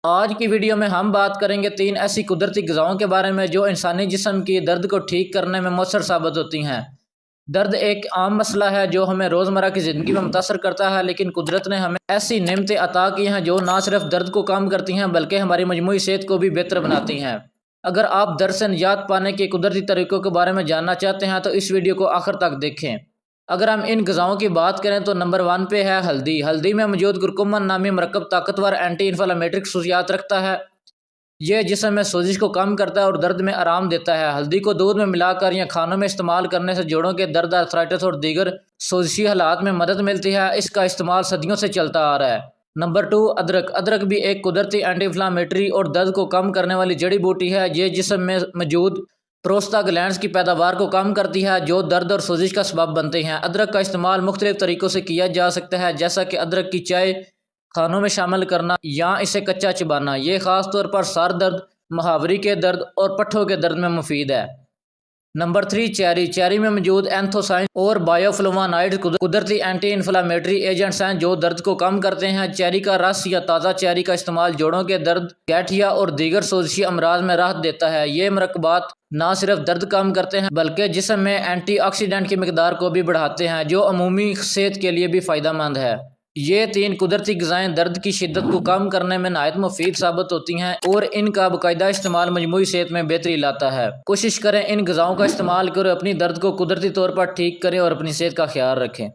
آج کی ویڈیو میں ہم بات کریں گے 3 ایسی قدرتی غذاؤں کے بارے میں جو انسانی جسم کی درد کو ٹھیک کرنے میں مؤثر ثابت ہوتی ہیں۔ درد ایک عام مسئلہ ہے جو ہمیں روزمرہ کی زندگی میں متاثر کرتا ہے، لیکن قدرت نے ہمیں ایسی نعمتیں عطا کی ہیں جو نہ صرف درد کو کم کرتی ہیں بلکہ ہماری مجموعی صحت کو بھی بہتر بناتی ہیں۔ اگر آپ درد سے نجات پانے کے قدرتی طریقوں کے بارے میں جاننا چاہتے ہیں تو اس ویڈیو کو آخر تک دیکھیں۔ اگر ہم ان غذاؤں کی بات کریں تو نمبر 1 پہ ہے ہلدی۔ ہلدی میں موجود کرکمن نامی مرکب طاقتور اینٹی انفلامٹری خصوصیات رکھتا ہے۔ یہ جسم میں سوزش کو کم کرتا ہے اور درد میں آرام دیتا ہے۔ ہلدی کو دودھ میں ملا کر یا کھانوں میں استعمال کرنے سے جوڑوں کے درد، آرتھرائٹس اور دیگر سوزشی حالات میں مدد ملتی ہے۔ اس کا استعمال صدیوں سے چلتا آ رہا ہے۔ نمبر 2 ادرک۔ ادرک بھی ایک قدرتی اینٹی انفلامٹری اور درد کو کم کرنے والی جڑی بوٹی ہے۔ یہ جسم میں موجود پروستاگلینڈز کی پیداوار کو کم کرتی ہے جو درد اور سوزش کا سبب بنتے ہیں۔ ادرک کا استعمال مختلف طریقوں سے کیا جا سکتا ہے، جیسا کہ ادرک کی چائے کھانوں میں شامل کرنا یا اسے کچا چبانا۔ یہ خاص طور پر سر درد، محاوری کے درد اور پٹھوں کے درد میں مفید ہے۔ Number 3 cherry. چیری میں موجود اینتھوسائنز اور بائیوفلوونائڈز قدرتی اینٹی انفلامٹری ایجنٹس ہیں جو درد کو کم کرتے ہیں۔ چیری کا رس یا تازہ چیری کا استعمال جوڑوں کے درد، گیٹھیا اور دیگر سوزشی امراض میں راحت دیتا ہے۔ یہ مرکبات نہ صرف درد کم کرتے ہیں بلکہ جسم میں اینٹی آکسیڈنٹ کی مقدار کو بھی بڑھاتے ہیں جو عمومی صحت کے لیے بھی فائدہ مند ہے۔ یہ 3 قدرتی غذائیں درد کی شدت کو کم کرنے میں نہایت مفید ثابت ہوتی ہیں اور ان کا باقاعدہ استعمال مجموعی صحت میں بہتری لاتا ہے۔ کوشش کریں ان غذاؤں کا استعمال کریں، اپنی درد کو قدرتی طور پر ٹھیک کریں اور اپنی صحت کا خیال رکھیں۔